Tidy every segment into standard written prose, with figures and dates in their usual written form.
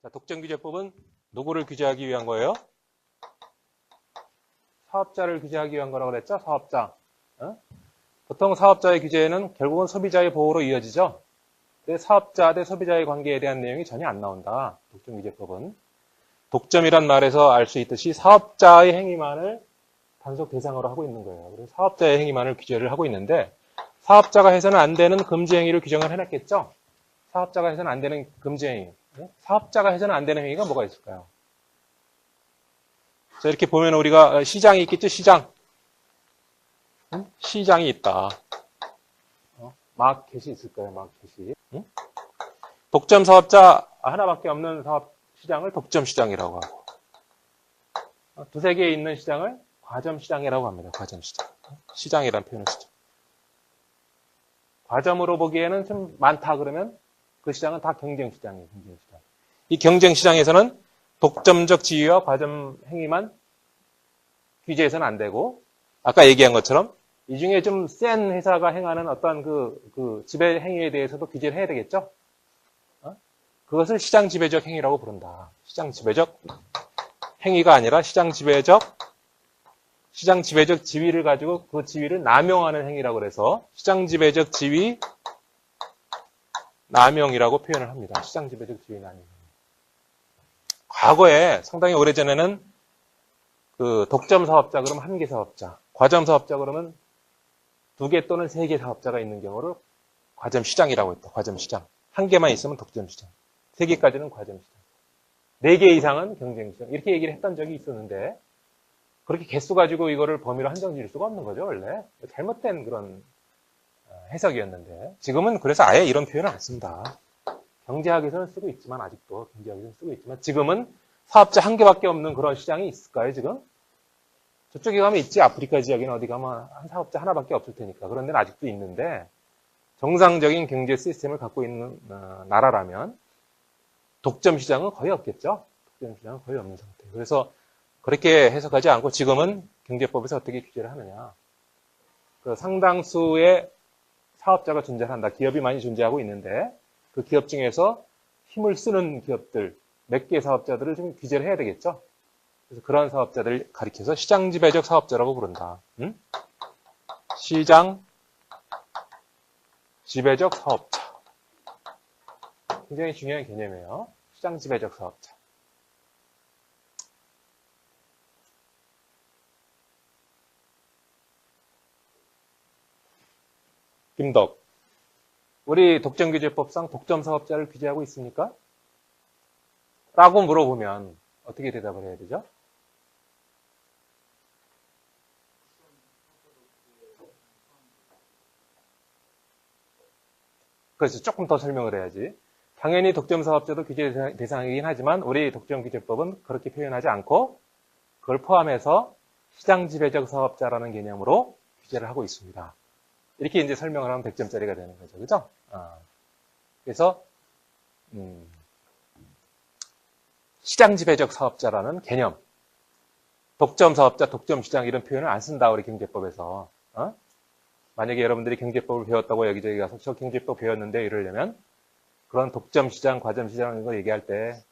자, 독점규제법은 누구를 규제하기 위한 거예요? 사업자를 규제하기 위한 거라고 그랬죠? 사업자. 보통 사업자의 규제는 결국은 소비자의 보호로 이어지죠? 근데 사업자 대 소비자의 관계에 대한 내용이 전혀 안 나온다. 독점규제법은. 독점이란 말에서 알 수 있듯이 사업자의 행위만을 단속 대상으로 하고 있는 거예요. 그래서 사업자의 행위만을 규제를 하고 있는데 사업자가 해서는 안 되는 금지 행위를 규정을 해놨겠죠? 사업자가 해서는 안 되는 금지 행위. 사업자가 해서는 안 되는 행위가 뭐가 있을까요? 자, 이렇게 보면 우리가 시장이 있겠죠? 시장. 시장이 있다. 마켓이 있을 거예요. 마켓이. 독점 사업자 하나밖에 없는 사업 시장을 독점 시장이라고 하고 두세 개 있는 시장을 과점 시장이라고 합니다. 과점 시장. 시장이라는 표현을 쓰죠. 과점으로 보기에는 좀 많다 그러면 그 시장은 다 경쟁 시장이에요. 경쟁 시장. 이 경쟁 시장에서는 독점적 지위와 과점 행위만 규제해서는 안 되고 아까 얘기한 것처럼 이 중에 좀 센 회사가 행하는 어떤 그 지배 행위에 대해서도 규제를 해야 되겠죠? 그것을 시장 지배적 행위라고 부른다. 시장 지배적 행위가 아니라 시장 지배적 지위를 가지고 그 지위를 남용하는 행위라고 그래서 시장 지배적 지위 남용이라고 표현을 합니다. 시장 지배적 지위 남용. 과거에 상당히 오래전에는 그 독점 사업자 그러면 한 개 사업자, 과점 사업자 그러면 두 개 또는 세 개 사업자가 있는 경우를 과점 시장이라고 했다. 과점 시장. 한 개만 있으면 독점 시장. 세 개까지는 과점 시장. 네 개 이상은 경쟁 시장. 이렇게 얘기를 했던 적이 있었는데 그렇게 개수 가지고 이거를 범위로 한정 지을 수가 없는 거죠, 원래. 잘못된 그런 해석이었는데 지금은 그래서 아예 이런 표현을 안 씁니다. 경제학에서는 쓰고 있지만 아직도 경제학에서는 쓰고 있지만 지금은 사업자 한 개밖에 없는 그런 시장이 있을까요, 지금? 저쪽에 가면 있지. 아프리카 지역에는 어디 가면 한 사업자 하나밖에 없을 테니까. 그런 데는 아직도 있는데 정상적인 경제 시스템을 갖고 있는 나라라면 독점 시장은 거의 없겠죠. 독점 시장은 거의 없는 상태. 그래서 그렇게 해석하지 않고 지금은 경제법에서 어떻게 규제를 하느냐. 그 상당수의 사업자가 존재한다. 기업이 많이 존재하고 있는데 그 기업 중에서 힘을 쓰는 기업들, 몇 개 사업자들을 좀 규제를 해야 되겠죠. 그래서 그런 사업자들을 가리켜서 시장 지배적 사업자라고 부른다. 시장 지배적 사업자. 굉장히 중요한 개념이에요. 시장 지배적 사업자. 김덕. 우리 독점규제법상 독점 사업자를 규제하고 있습니까? 라고 물어보면 어떻게 대답을 해야 되죠? 그래서 조금 더 설명을 해야지. 당연히 독점 사업자도 규제 대상이긴 하지만 우리 독점규제법은 그렇게 표현하지 않고 그걸 포함해서 시장 지배적 사업자라는 개념으로 규제를 하고 있습니다. 이렇게 이제 설명을 하면 100점짜리가 되는 거죠. 그죠? 그래서 시장 지배적 사업자라는 개념, 독점 사업자, 독점 시장 이런 표현을 안 쓴다. 우리 경제법에서. 만약에 여러분들이 경제법을 배웠다고 여기저기 가서 저 경제법 배웠는데 이러려면 그런 독점 시장, 과점 시장 이런 거 얘기할 때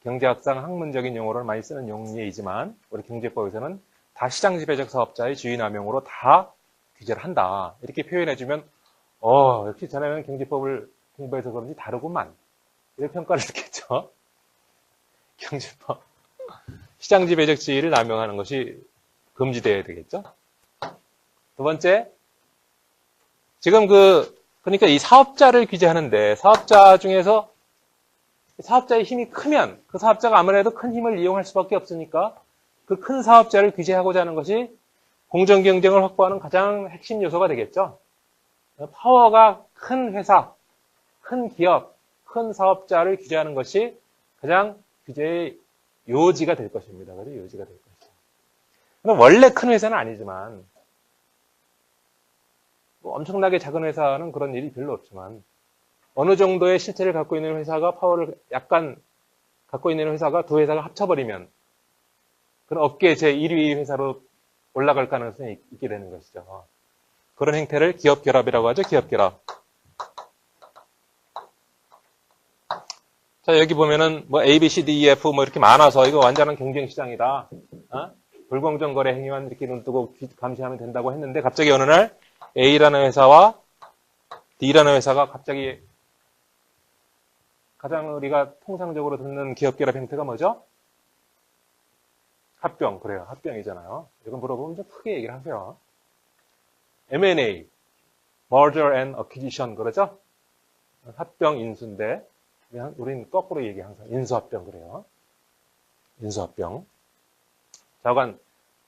경제학상 학문적인 용어를 많이 쓰는 용례이지만 우리 경제법에서는 다 시장 지배적 사업자의 지위 남용으로 다 규제를 한다. 이렇게 표현해주면 역시 전에는 경제법을 공부해서 그런지 다르구만. 이렇게 평가를 듣겠죠. 경제법. 시장 지배적 지위를 남용하는 것이 금지되어야 되겠죠. 두 번째, 지금 그러니까 이 사업자를 규제하는데 사업자 중에서 사업자의 힘이 크면 그 사업자가 아무래도 큰 힘을 이용할 수밖에 없으니까 그 큰 사업자를 규제하고자 하는 것이 공정 경쟁을 확보하는 가장 핵심 요소가 되겠죠. 파워가 큰 회사, 큰 기업, 큰 사업자를 규제하는 것이 가장 규제의 요지가 될 것입니다. 그죠? 요지가 될 것이죠. 원래 큰 회사는 아니지만 뭐 엄청나게 작은 회사는 그런 일이 별로 없지만 어느 정도의 실체를 갖고 있는 회사가 파워를 약간 갖고 있는 회사가 두 회사가 합쳐버리면 그런 업계 제1위 회사로 올라갈 가능성이 있게 되는 것이죠. 그런 행태를 기업 결합이라고 하죠. 기업 결합. 자, 여기 보면은 뭐 A, B, C, D, E, F 뭐 이렇게 많아서 이거 완전한 경쟁 시장이다. 어? 불공정 거래 행위만 이렇게 눈 뜨고 감시하면 된다고 했는데 갑자기 어느 날 A라는 회사와 D라는 회사가 갑자기 가장 우리가 통상적으로 듣는 기업 결합 형태가 뭐죠? 합병, 그래요. 합병이잖아요. 이건 물어보면 좀 크게 얘기를 하세요. M&A, Merger and Acquisition, 그러죠? 합병, 인수인데, 우리는 거꾸로 얘기 항상 인수합병, 그래요. 인수합병. 자관,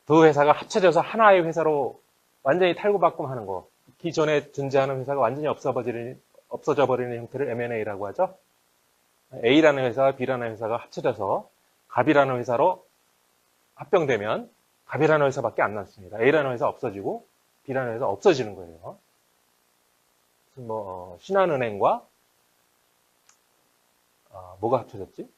두 회사가 합쳐져서 하나의 회사로 완전히 탈구바꿈하는 거. 기존에 존재하는 회사가 완전히 없어져 버리는 형태를 M&A라고 하죠. A라는 회사와 B라는 회사가 합쳐져서 갑이라는 회사로 합병되면 갑이라는 회사밖에 안 남습니다. A라는 회사 없어지고 B라는 회사 없어지는 거예요. 뭐 신한은행과 뭐가 합쳐졌지?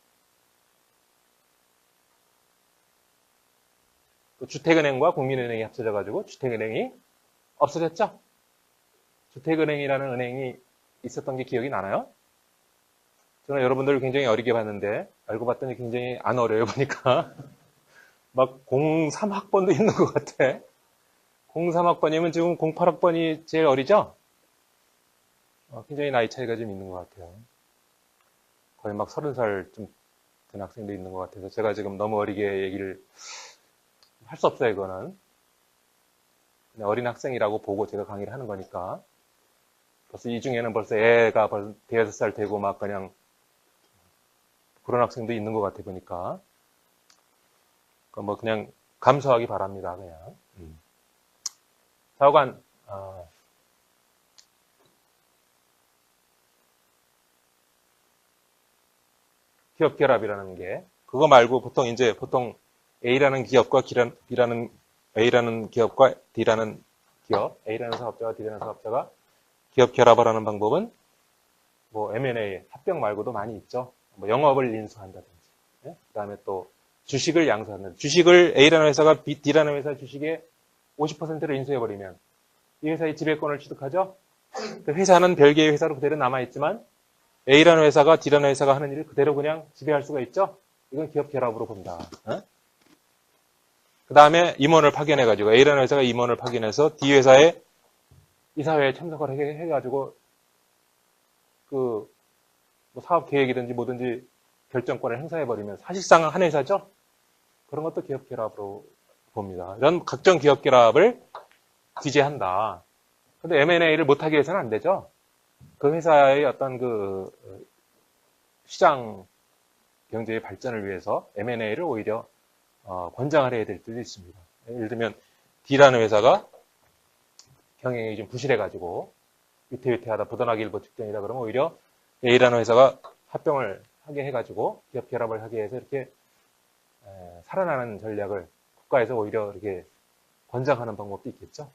또 주택은행과 국민은행이 합쳐져가지고 주택은행이 없어졌죠? 주택은행이라는 은행이 있었던 게 기억이 나나요? 저는 여러분들 굉장히 어리게 봤는데 알고 봤더니 굉장히 안 어려요 보니까 막 03학번도 있는 것 같아. 03학번이면 지금 08학번이 제일 어리죠? 굉장히 나이 차이가 좀 있는 것 같아요. 거의 막 30살 좀 된 학생도 있는 것 같아서 제가 지금 너무 어리게 얘기를 할 수 없어요, 이거는. 그냥 어린 학생이라고 보고 제가 강의를 하는 거니까. 벌써 이 중에는 벌써 애가 벌써 대여섯 살 되고 막 그냥 그런 학생도 있는 것 같아 보니까. 뭐 그냥 감수하기 바랍니다, 그냥. 좌우간, 기업 결합이라는 게, 그거 말고 보통 A라는 기업과 A라는 기업과 D라는 기업, A라는 사업자와 D라는 사업자가 기업 결합을 하는 방법은 뭐 M&A, 합병 말고도 많이 있죠. 뭐 영업을 인수한다든지, 네? 그 다음에 또 주식을 양수한다든지, 주식을 A라는 회사가 D라는 회사 주식의 50%를 인수해버리면 이 회사의 지배권을 취득하죠. 그 회사는 별개의 회사로 그대로 남아있지만 A라는 회사가 D라는 회사가 하는 일을 그대로 그냥 지배할 수가 있죠. 이건 기업 결합으로 본다. 그 다음에 임원을 파견해가지고 A라는 회사가 임원을 파견해서 D 회사의 이사회에 참석을 해가지고 그 뭐 사업 계획이든지 뭐든지 결정권을 행사해버리면 사실상 한 회사죠. 그런 것도 기업 결합으로 봅니다. 이런 각종 기업 결합을 규제한다. 근데 M&A를 못하게 해서는 안 되죠. 그 회사의 어떤 그 시장 경제의 발전을 위해서 M&A를 오히려 권장을 해야 될 때도 있습니다. 예를 들면 D라는 회사가 경영이 좀 부실해가지고 위태위태하다, 부도나기일보 직전이다 그러면 오히려 A라는 회사가 합병을 하게 해가지고 기업 결합을 하게 해서 이렇게 살아나는 전략을 국가에서 오히려 이렇게 권장하는 방법도 있겠죠.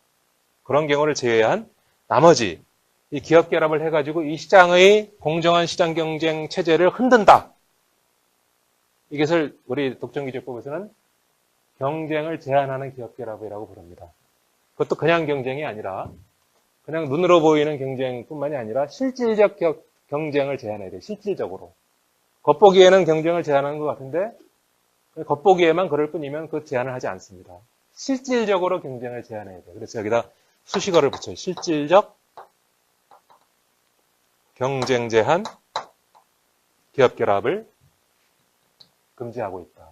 그런 경우를 제외한 나머지 이 기업 결합을 해가지고 이 시장의 공정한 시장 경쟁 체제를 흔든다. 이것을 우리 독점규제법에서는 경쟁을 제한하는 기업 결합이라고 부릅니다. 그것도 그냥 경쟁이 아니라 그냥 눈으로 보이는 경쟁뿐만이 아니라 실질적 경쟁을 제한해야 돼요. 실질적으로. 겉보기에는 경쟁을 제한하는 것 같은데 겉보기에만 그럴 뿐이면 그 제한을 하지 않습니다. 실질적으로 경쟁을 제한해야 돼요. 그래서 여기다 수식어를 붙여요. 실질적 경쟁 제한 기업 결합을 금지하고 있다.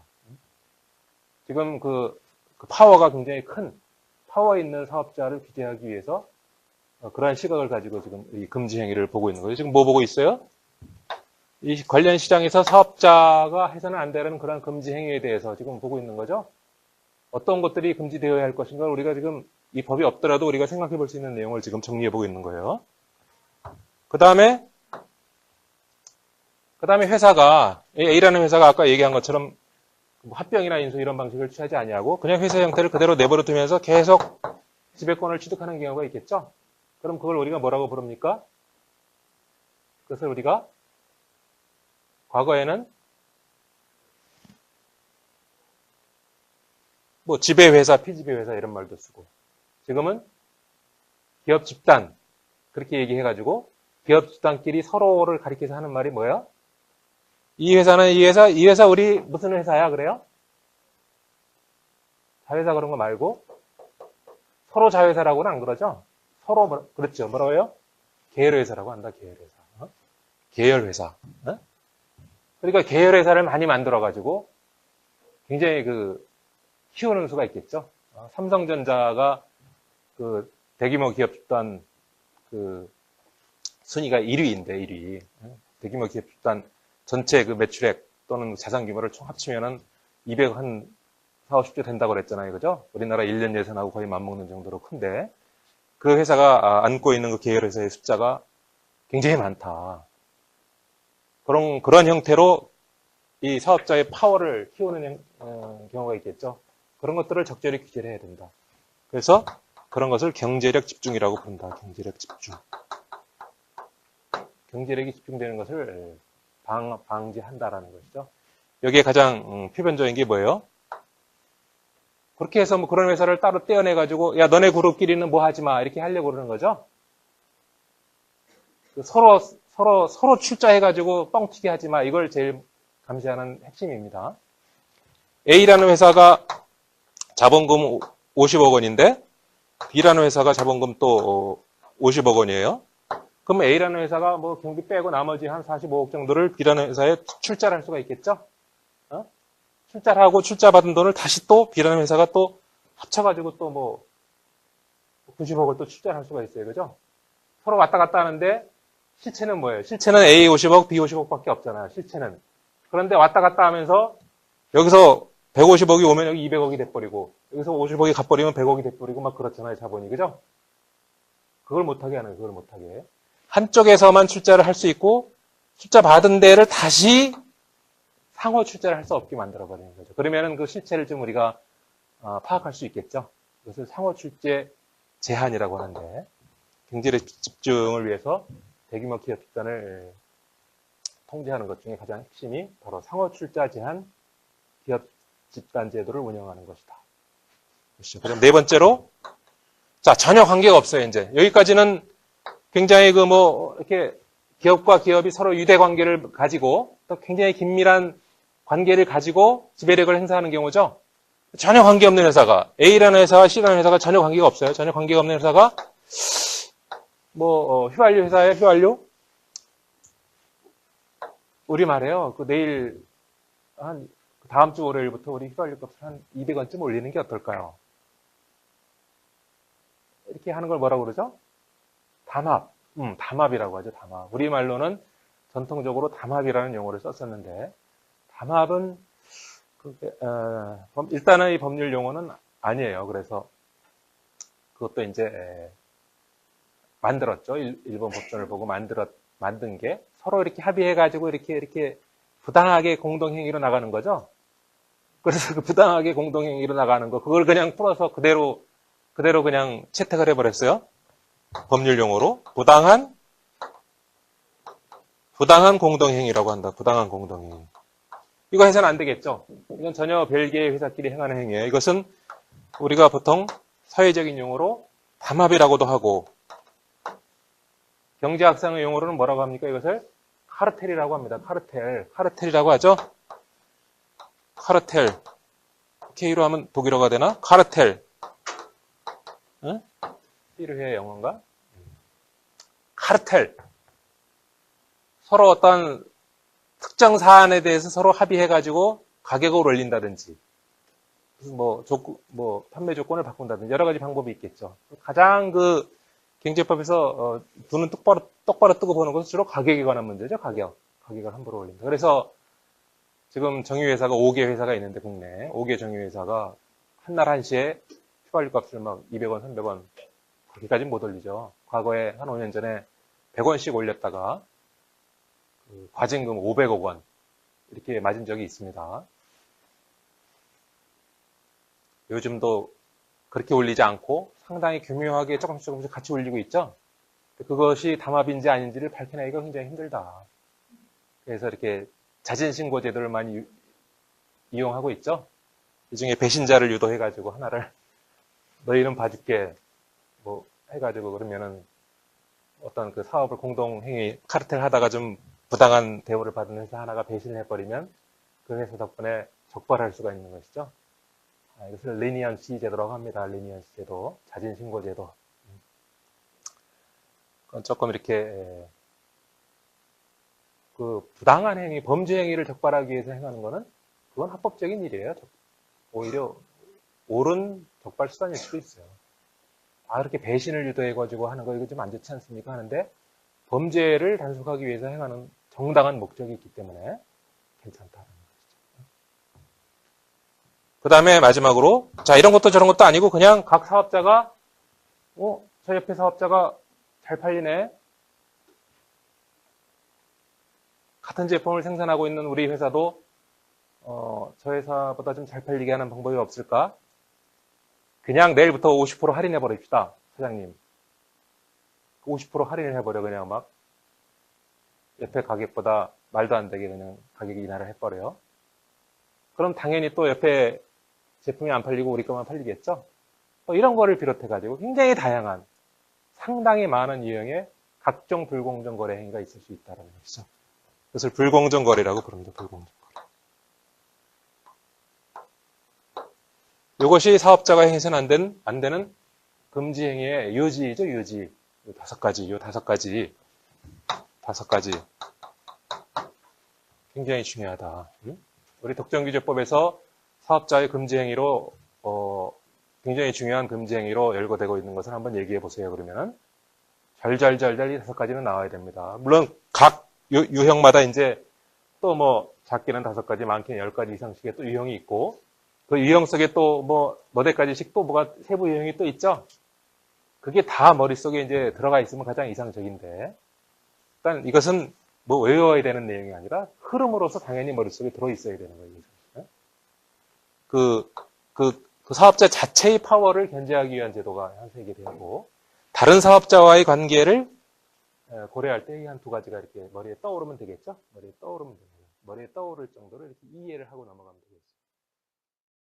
지금 그 파워가 굉장히 큰 파워 있는 사업자를 규제하기 위해서 그러한 시각을 가지고 지금 이 금지 행위를 보고 있는 거예요. 지금 뭐 보고 있어요? 이 관련 시장에서 사업자가 해서는 안 되는 그런 금지 행위에 대해서 지금 보고 있는 거죠. 어떤 것들이 금지되어야 할 것인가 우리가 지금 이 법이 없더라도 우리가 생각해 볼 수 있는 내용을 지금 정리해 보고 있는 거예요. 그 다음에 회사가 A라는 회사가 아까 얘기한 것처럼 합병이나 인수 이런 방식을 취하지 아니하고 그냥 회사 형태를 그대로 내버려 두면서 계속 지배권을 취득하는 경우가 있겠죠. 그럼 그걸 우리가 뭐라고 부릅니까? 그것을 우리가 과거에는 뭐 지배회사, 피지배회사 이런 말도 쓰고 지금은 기업 집단 그렇게 얘기해가지고 기업 집단끼리 서로를 가리켜서 하는 말이 뭐야? 이 회사 우리 무슨 회사야, 그래요? 자회사 그런 거 말고, 서로 자회사라고는 안 그러죠? 서로, 그렇죠. 뭐라고 해요? 계열회사라고 한다, 계열회사. 계열회사. 그러니까 계열회사를 많이 만들어가지고, 굉장히 키우는 수가 있겠죠. 삼성전자가 대규모 기업 집단 순위가 1위인데, 1위. 대규모 기업 집단 전체 매출액 또는 자산 규모를 총 합치면은 200한 4, 50조 된다고 그랬잖아요. 그죠? 우리나라 1년 예산하고 거의 맞먹는 정도로 큰데, 그 회사가 안고 있는 그 계열회사의 숫자가 굉장히 많다. 그런 형태로 이 사업자의 파워를 키우는 경우가 있겠죠. 그런 것들을 적절히 규제를 해야 된다. 그래서 그런 것을 경제력 집중이라고 부른다. 경제력 집중. 경제력이 집중되는 것을 방지한다라는 것이죠. 여기에 가장 표변적인 게 뭐예요? 그렇게 해서 뭐 그런 회사를 따로 떼어내가지고, 야, 너네 그룹끼리는 뭐 하지 마. 이렇게 하려고 그러는 거죠. 서로 출자해가지고 뻥튀기 하지 마. 이걸 제일 감시하는 핵심입니다. A라는 회사가 자본금 50억 원인데, B라는 회사가 자본금 또 50억 원이에요. 그럼 A라는 회사가 뭐 경비 빼고 나머지 한 45억 정도를 B라는 회사에 출자를 할 수가 있겠죠? 출자를 하고 출자받은 돈을 다시 또 B라는 회사가 또 합쳐가지고 또 뭐 90억을 또 출자를 할 수가 있어요. 그죠? 서로 왔다 갔다 하는데 실체는 뭐예요? 실체는 A 50억, B 50억밖에 없잖아요. 실체는. 그런데 왔다 갔다 하면서 여기서 150억이 오면 여기 200억이 돼버리고 여기서 50억이 갚버리면 100억이 돼버리고 막 그렇잖아요. 자본이. 그죠? 그걸 못하게 하는 거예요. 그걸 못하게. 한쪽에서만 출자를 할 수 있고 출자 받은 데를 다시 상호 출자를 할 수 없게 만들어버리는 거죠. 그러면은 그 실체를 좀 우리가 파악할 수 있겠죠. 그것을 상호 출제 제한이라고 하는데 경제력 집중을 위해서 대규모 기업 집단을 통제하는 것 중에 가장 핵심이 바로 상호 출자 제한 기업 집단 제도를 운영하는 것이다. 그렇죠. 그럼 네 번째로 자 전혀 관계가 없어요. 이제 여기까지는 굉장히 이렇게 기업과 기업이 서로 유대 관계를 가지고 또 굉장히 긴밀한 관계를 가지고 지배력을 행사하는 경우죠. 전혀 관계없는 회사가 A라는 회사와 C라는 회사가 전혀 관계가 없어요. 전혀 관계가 없는 회사가 휘발유 회사예요. 휘발유 우리 말해요. 내일 한 다음 주 월요일부터 우리 휘발유 값을 한 200원쯤 올리는 게 어떨까요? 이렇게 하는 걸 뭐라고 그러죠? 담합. 담합이라고 하죠. 담합. 우리말로는 전통적으로 담합이라는 용어를 썼었는데 담합은 일단은 이 법률 용어는 아니에요. 그래서 그것도 이제 만들었죠. 일본 법전을 보고 만든 게 서로 이렇게 합의해가지고 이렇게 부당하게 공동행위로 나가는 거죠. 그래서 그 부당하게 공동행위로 나가는 거 그걸 그냥 풀어서 그대로 그냥 채택을 해버렸어요. 법률 용어로 부당한 공동행위라고 한다. 부당한 공동행위. 이거 해서는 안 되겠죠. 이건 전혀 별개의 회사끼리 행하는 행위예요. 이것은 우리가 보통 사회적인 용어로 담합이라고도 하고 경제학상의 용어로는 뭐라고 합니까? 이것을 카르텔이라고 합니다. 카르텔이라고 하죠. 카르텔. K로 하면 독일어가 되나? 카르텔. 응? B로 해야 영어인가? 카르텔. 서로 어떤 특정 사안에 대해서 서로 합의해가지고 가격을 올린다든지, 판매 조건을 바꾼다든지 여러 가지 방법이 있겠죠. 가장 경제법에서 눈은 똑바로 뜨고 보는 것은 주로 가격에 관한 문제죠. 가격을 함부로 올린다. 그래서 지금 정유회사가 5개 회사가 있는데 국내에 5개 정유회사가 한날 한시에 휘발유 값을 막 200원, 300원 그렇게까지는 못 올리죠. 과거에 한 5년 전에 100원씩 올렸다가 과징금 500억 원 이렇게 맞은 적이 있습니다. 요즘도 그렇게 올리지 않고 상당히 교묘하게 조금씩 같이 올리고 있죠. 그것이 담합인지 아닌지를 밝혀내기가 굉장히 힘들다. 그래서 이렇게 자진신고 제도를 많이 이용하고 있죠. 이 중에 배신자를 유도해가지고 하나를 너 이름 봐줄게 해가지고 그러면은 어떤 사업을 공동행위 카르텔 하다가 좀 부당한 대우를 받은 회사 하나가 배신을 해버리면 그 회사 덕분에 적발할 수가 있는 것이죠. 이것을 리니언시 제도라고 합니다. 리니언시 제도, 자진신고 제도. 그건 조금 이렇게 그 부당한 행위, 범죄 행위를 적발하기 위해서 행하는 거는 그건 합법적인 일이에요. 오히려 옳은 적발 수단일 수도 있어요. 그렇게 배신을 유도해가지고 하는 거 이거 좀 안 좋지 않습니까? 하는데 범죄를 단속하기 위해서 행하는 정당한 목적이 있기 때문에 괜찮다는 것이죠. 그 다음에 마지막으로 자 이런 것도 저런 것도 아니고 그냥 각 사업자가 저 옆에 사업자가 잘 팔리네. 같은 제품을 생산하고 있는 우리 회사도 저 회사보다 좀 잘 팔리게 하는 방법이 없을까? 그냥 내일부터 50% 할인해 버립시다. 사장님. 50% 할인을 해버려 그냥 막 옆에 가격보다 말도 안 되게 그냥 가격이 인하를 해버려요. 그럼 당연히 또 옆에 제품이 안 팔리고 우리 것만 팔리겠죠? 이런 거를 비롯해가지고 굉장히 다양한 상당히 많은 유형의 각종 불공정 거래 행위가 있을 수 있다는 것이죠. 그것을 불공정 거래라고 부릅니다. 불공정 거래. 이것이 사업자가 행해서는 안 되는 금지 행위의 요지이죠. 요지. 요 다섯 가지 굉장히 중요하다. 우리 독점규제법에서 사업자의 금지 행위로 굉장히 중요한 금지 행위로 열거되고 있는 것을 한번 얘기해 보세요. 그러면은 잘잘잘잘 이 5가지는 나와야 됩니다. 물론 각 유형마다 이제 또 뭐 작게는 5가지, 많게는 10가지 이상씩의 또 유형이 있고 그 유형 속에 또 몇 가지씩 또 뭐가 세부 유형이 또 있죠. 그게 다 머릿속에 이제 들어가 있으면 가장 이상적인데 일단 이것은 뭐 외워야 되는 내용이 아니라 흐름으로서 당연히 머릿속에 들어있어야 되는 거예요. 그 사업자 자체의 파워를 견제하기 위한 제도가 현재이게 되고 다른 사업자와의 관계를 고려할 때 이 한 2가지가 이렇게 머리에 떠오르면 되겠죠? 머리에 떠오를 정도로 이렇게 이해를 하고 넘어가면 되겠죠.